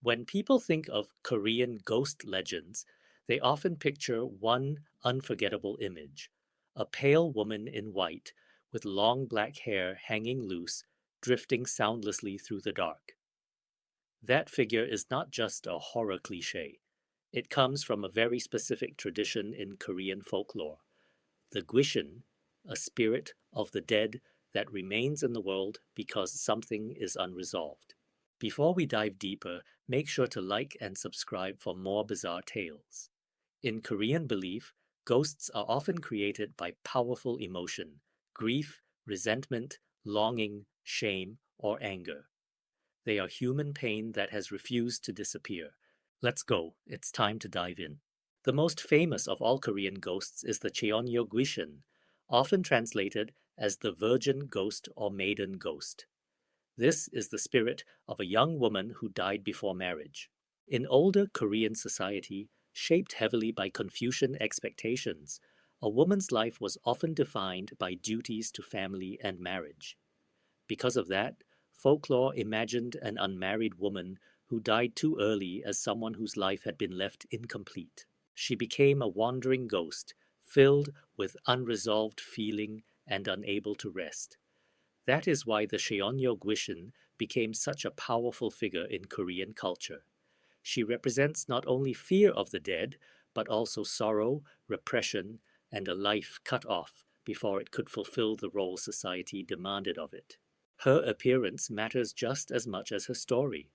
When people think of Korean ghost legends, they often picture one unforgettable image: a pale woman in white with long black hair hanging loose, drifting soundlessly through the dark. That figure is not just a horror cliche. It comes from a very specific tradition in Korean folklore, the Gwishin, a spirit of the dead that remains in the world because something is unresolved. Before we dive deeper, make sure to like and subscribe for more bizarre tales. In Korean belief, ghosts are often created by powerful emotion: grief, resentment, longing, shame, or anger. They are human pain that has refused to disappear. Let's go, it's time to dive in. The most famous of all Korean ghosts is the Cheonyo Gwishin, often translated as the virgin ghost or maiden ghost. This is the spirit of a young woman who died before marriage. In older Korean society, shaped heavily by Confucian expectations, a woman's life was often defined by duties to family and marriage. Because of that, folklore imagined an unmarried woman who died too early as someone whose life had been left incomplete. She became a wandering ghost, filled with unresolved feeling and unable to rest. That is why the Seonyo Gwishin became such a powerful figure in Korean culture. She represents not only fear of the dead, but also sorrow, repression, and a life cut off before it could fulfill the role society demanded of it. Her appearance matters just as much as her story.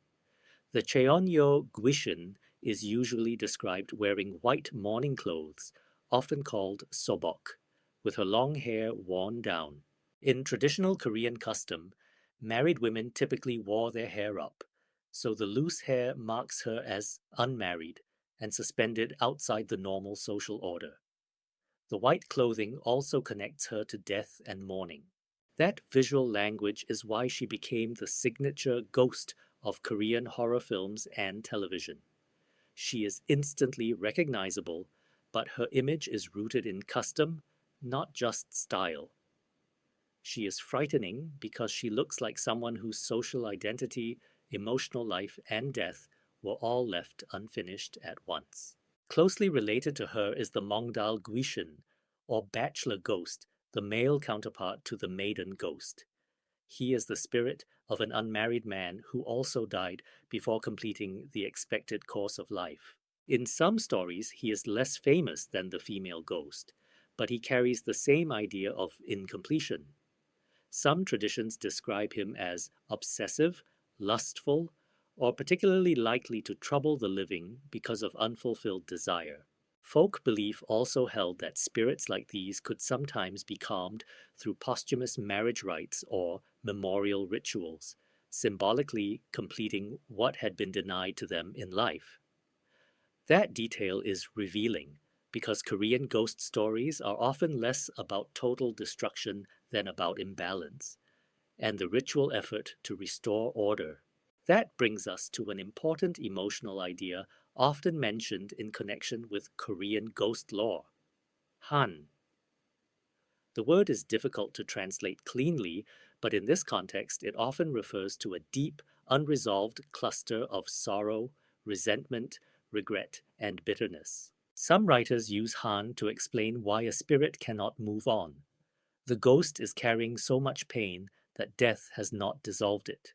The Cheonyo Gwishin is usually described wearing white mourning clothes, often called sobok, with her long hair worn down. In traditional Korean custom, married women typically wore their hair up, so the loose hair marks her as unmarried and suspended outside the normal social order. The white clothing also connects her to death and mourning. That visual language is why she became the signature ghost of Korean horror films and television. She is instantly recognizable, but her image is rooted in custom, not just style. She is frightening because she looks like someone whose social identity, emotional life, and death were all left unfinished at once. Closely related to her is the Mongdal Gwishin, or bachelor ghost, the male counterpart to the maiden ghost. He is the spirit of an unmarried man who also died before completing the expected course of life. In some stories, he is less famous than the female ghost, but he carries the same idea of incompletion. Some traditions describe him as obsessive, lustful, or particularly likely to trouble the living because of unfulfilled desire. Folk belief also held that spirits like these could sometimes be calmed through posthumous marriage rites or memorial rituals, symbolically completing what had been denied to them in life. That detail is revealing because Korean ghost stories are often less about total destruction than about imbalance and the ritual effort to restore order. That brings us to an important emotional idea often mentioned in connection with Korean ghost lore: Han. The word is difficult to translate cleanly, but in this context it often refers to a deep, unresolved cluster of sorrow, resentment, regret, and bitterness. Some writers use Han to explain why a spirit cannot move on. The ghost is carrying so much pain that death has not dissolved it.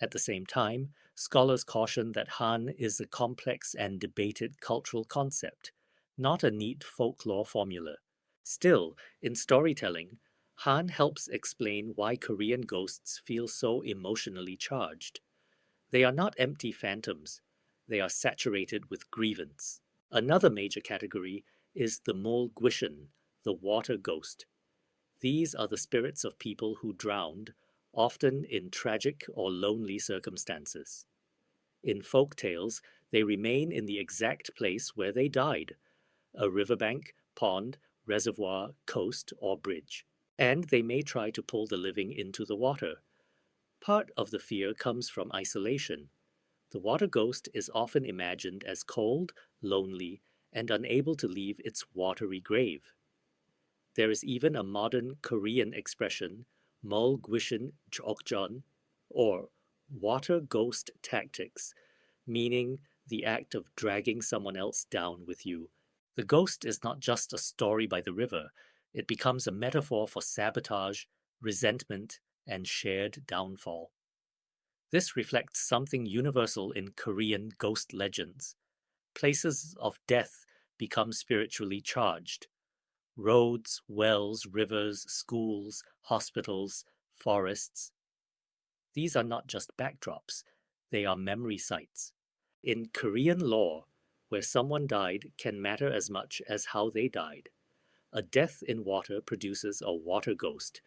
At the same time, scholars caution that Han is a complex and debated cultural concept, not a neat folklore formula. Still, in storytelling, Han helps explain why Korean ghosts feel so emotionally charged. They are not empty phantoms, they are saturated with grievance. Another major category is the Mol Gwishin, the water ghost. These are the spirits of people who drowned, often in tragic or lonely circumstances. In folk tales, they remain in the exact place where they died: a riverbank, pond, reservoir, coast, or bridge. And they may try to pull the living into the water. Part of the fear comes from isolation. The water ghost is often imagined as cold, lonely, and unable to leave its watery grave. There is even a modern Korean expression, Mol Gwishin Jokjeon, or water ghost tactics, meaning the act of dragging someone else down with you. The ghost is not just a story by the river, it becomes a metaphor for sabotage, resentment, and shared downfall. This reflects something universal in Korean ghost legends. Places of death become spiritually charged. Roads, wells, rivers, schools, hospitals, forests. These are not just backdrops, they are memory sites. In Korean lore, where someone died can matter as much as how they died. A death in water produces a water ghost.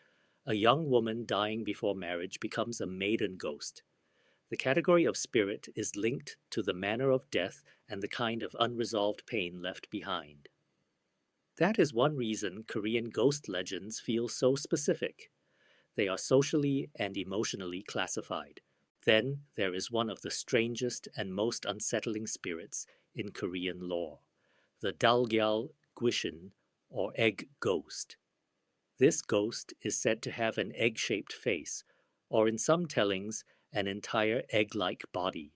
A young woman dying before marriage becomes a maiden ghost. The category of spirit is linked to the manner of death and the kind of unresolved pain left behind. That is one reason Korean ghost legends feel so specific. They are socially and emotionally classified. Then there is one of the strangest and most unsettling spirits in Korean lore, the Dalgyal Gwishin, or egg ghost. This ghost is said to have an egg-shaped face, or in some tellings, an entire egg-like body,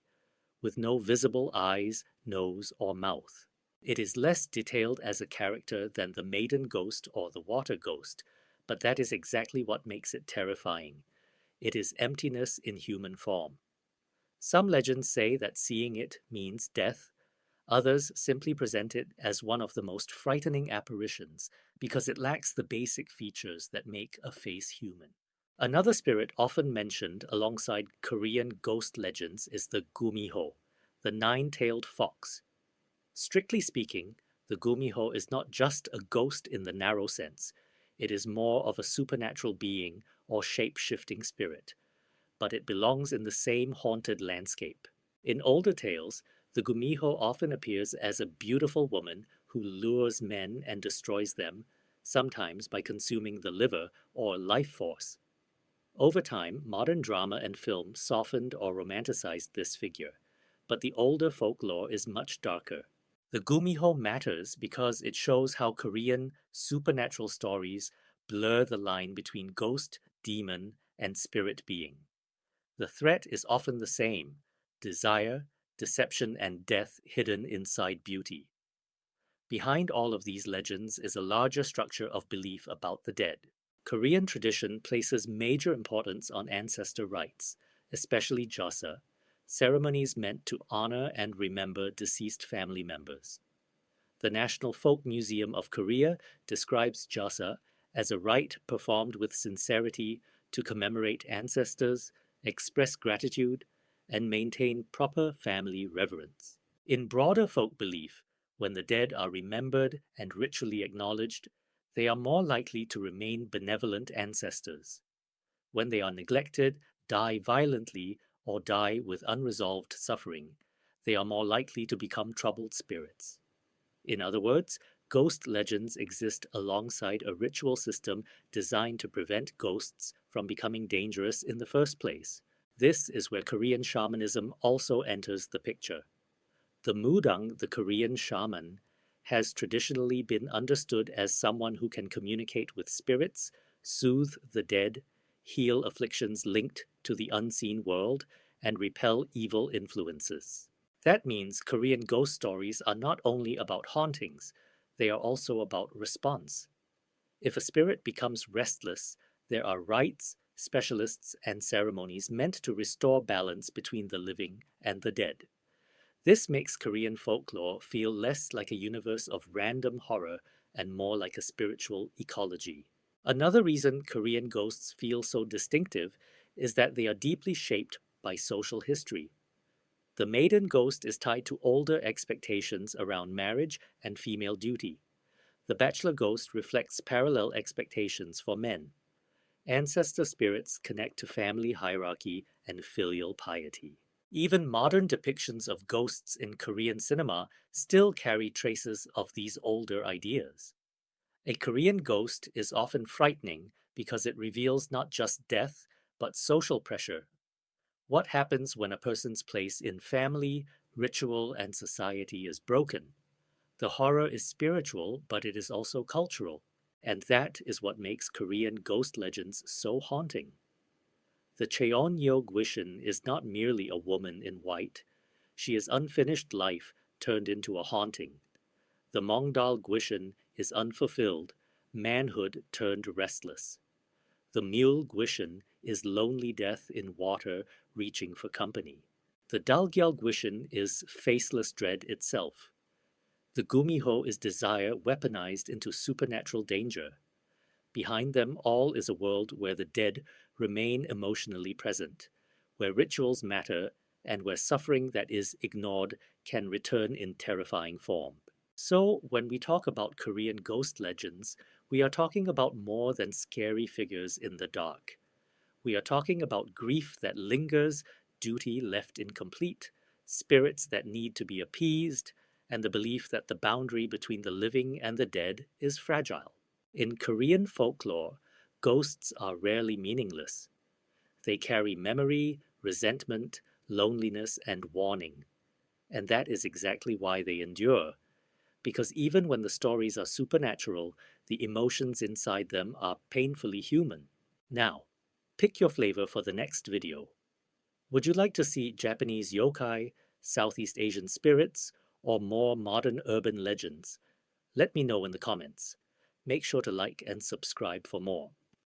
with no visible eyes, nose, or mouth. It is less detailed as a character than the maiden ghost or the water ghost, but that is exactly what makes it terrifying. It is emptiness in human form. Some legends say that seeing it means death. Others simply present it as one of the most frightening apparitions because it lacks the basic features that make a face human. Another spirit often mentioned alongside Korean ghost legends is the gumiho, the nine-tailed fox. Strictly speaking, the gumiho is not just a ghost in the narrow sense. It is more of a supernatural being or shape-shifting spirit, but it belongs in the same haunted landscape. In older tales, the gumiho often appears as a beautiful woman who lures men and destroys them, sometimes by consuming the liver or life force. Over time, modern drama and film softened or romanticized this figure, but the older folklore is much darker. The gumiho matters because it shows how Korean supernatural stories blur the line between ghost, demon, and spirit being. The threat is often the same: desire, deception, and death hidden inside beauty. Behind all of these legends is a larger structure of belief about the dead. Korean tradition places major importance on ancestor rites, especially Joseon, ceremonies meant to honor and remember deceased family members. The National Folk Museum of Korea describes Joseon as a rite performed with sincerity to commemorate ancestors, express gratitude, and maintain proper family reverence. In broader folk belief, when the dead are remembered and ritually acknowledged, they are more likely to remain benevolent ancestors. When they are neglected, die violently, or die with unresolved suffering, they are more likely to become troubled spirits. In other words, ghost legends exist alongside a ritual system designed to prevent ghosts from becoming dangerous in the first place. This is where Korean shamanism also enters the picture. The mudang, the Korean shaman, has traditionally been understood as someone who can communicate with spirits, soothe the dead, heal afflictions linked to the unseen world, and repel evil influences. That means Korean ghost stories are not only about hauntings, they are also about response. If a spirit becomes restless, there are rites, specialists, and ceremonies meant to restore balance between the living and the dead. This makes Korean folklore feel less like a universe of random horror and more like a spiritual ecology. Another reason Korean ghosts feel so distinctive is that they are deeply shaped by social history. The maiden ghost is tied to older expectations around marriage and female duty. The bachelor ghost reflects parallel expectations for men. Ancestor spirits connect to family hierarchy and filial piety. Even modern depictions of ghosts in Korean cinema still carry traces of these older ideas. A Korean ghost is often frightening because it reveals not just death, but social pressure. What happens when a person's place in family, ritual, and society is broken? The horror is spiritual, but it is also cultural, and that is what makes Korean ghost legends so haunting. The Cheonyo Gwishin is not merely a woman in white. She is unfinished life turned into a haunting. The Mongdal Gwishin is unfulfilled, manhood turned restless. The Mule Gwishin is lonely death in water reaching for company. The Dalgyal Gwishin is faceless dread itself. The Gumiho is desire weaponized into supernatural danger. Behind them all is a world where the dead remain emotionally present, where rituals matter, and where suffering that is ignored can return in terrifying form. So, when we talk about Korean ghost legends, we are talking about more than scary figures in the dark. We are talking about grief that lingers, duty left incomplete, spirits that need to be appeased, and the belief that the boundary between the living and the dead is fragile. In Korean folklore, ghosts are rarely meaningless. They carry memory, resentment, loneliness, and warning. And that is exactly why they endure. Because even when the stories are supernatural, the emotions inside them are painfully human. Now, pick your flavor for the next video. Would you like to see Japanese yokai, Southeast Asian spirits, or more modern urban legends? Let me know in the comments. Make sure to like and subscribe for more.